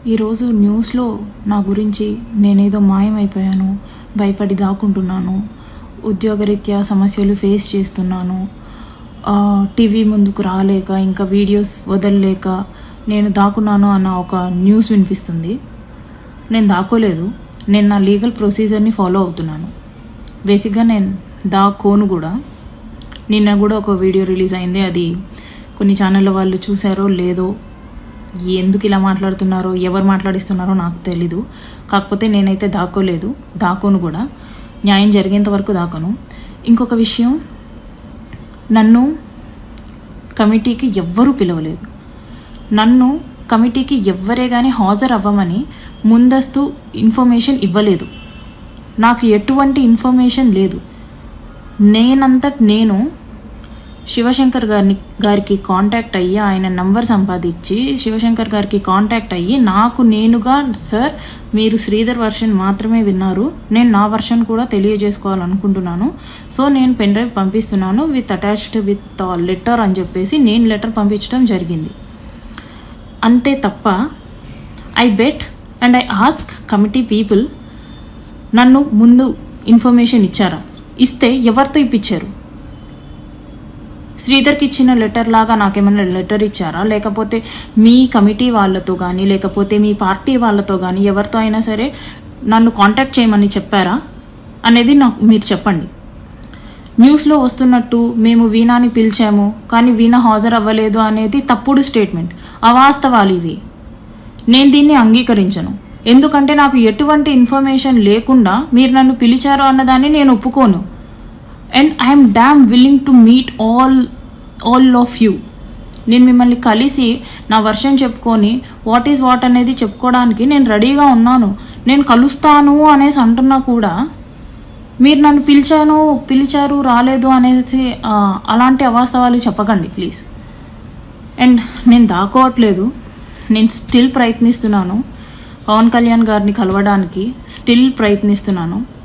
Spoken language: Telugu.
ఈరోజు న్యూస్లో నా గురించి నేనేదో మాయమైపోయాను, భయపడి దాక్కుంటున్నాను, ఉద్యోగరీత్యా సమస్యలు ఫేస్ చేస్తున్నాను, టీవీ ముందుకు రాలేక ఇంకా వీడియోస్ వదలలేక నేను దాక్కున్నాను అన్న ఒక న్యూస్ వినిపిస్తుంది. నేను దాక్కోలేదు, నేను నా లీగల్ ప్రొసీజర్ని ఫాలో అవుతున్నాను. బేసిక్గా నేను దాక్కోను కూడా. నిన్న కూడా ఒక వీడియో రిలీజ్ అయింది, అది కొన్ని ఛానళ్ళ వాళ్ళు చూసారో లేదో, ఎందుకు ఇలా మాట్లాడుతున్నారో ఎవరు మాట్లాడిస్తున్నారో నాకు తెలీదు. కాకపోతే నేనైతే దాక్కోలేదు, దాక్కోను కూడా. న్యాయం జరిగేంత వరకు దాక్కోను. ఇంకొక విషయం, నన్ను కమిటీకి ఎవ్వరూ పిలవలేదు. నన్ను కమిటీకి ఎవ్వరే కానీ హాజరు అవ్వమని ముందస్తు ఇన్ఫర్మేషన్ ఇవ్వలేదు. నాకు ఎటువంటి ఇన్ఫర్మేషన్ లేదు. నేను శివశంకర్ గారికి కాంటాక్ట్ అయ్యి, ఆయన నంబర్ సంపాదించి శివశంకర్ గారికి కాంటాక్ట్ అయ్యి నాకు నేనుగా, సార్ మీరు శ్రీధర్ వర్షన్ మాత్రమే విన్నారు, నేను నా వర్షన్ కూడా తెలియజేసుకోవాలనుకుంటున్నాను, సో నేను పెన్ డ్రైవ్ పంపిస్తున్నాను విత్ అటాచ్డ్ విత్ లెటర్ అని చెప్పేసి నేను లెటర్ పంపించడం జరిగింది. అంతే తప్ప I bet and I ask committee people, నన్ను ముందు ఇన్ఫర్మేషన్ ఇచ్చారా? ఇస్తే ఎవరితో ఇప్పించారు? శ్రీధర్కి ఇచ్చిన లెటర్ లాగా నాకేమైనా లెటర్ ఇచ్చారా? లేకపోతే మీ కమిటీ వాళ్ళతో కానీ, లేకపోతే మీ పార్టీ వాళ్ళతో కానీ ఎవరితో అయినా సరే నన్ను కాంటాక్ట్ చేయమని చెప్పారా అనేది నాకు మీరు చెప్పండి. న్యూస్లో వస్తున్నట్టు మేము వీణాని పిలిచాము కానీ వీణ హాజరు అవ్వలేదు అనేది తప్పుడు స్టేట్మెంట్, అవాస్తవాలు ఇవి. నేను దీన్ని అంగీకరించను. ఎందుకంటే నాకు ఎటువంటి ఇన్ఫర్మేషన్ లేకుండా మీరు నన్ను పిలిచారు అన్నదాన్ని నేను ఒప్పుకోను. And I'm dam willing to meet all of you. నేను మిమ్మల్ని కలిసి నా వర్షన్ చెప్పుకొని వాట్ ఈజ్ వాట్ అనేది చెప్పుకోవడానికి నేను రెడీగా ఉన్నాను. నేను కలుస్తాను అనేసి అంటున్నా కూడా మీరు నన్ను పిలిచారు రాలేదు అనేసి అలాంటి అవాస్తవాలు చెప్పకండి ప్లీజ్. అండ్ నేను దాక్కోవట్లేదు, నేను స్టిల్ ప్రయత్నిస్తున్నాను. పవన్ కళ్యాణ్ గారిని కలవడానికి స్టిల్ ప్రయత్నిస్తున్నాను.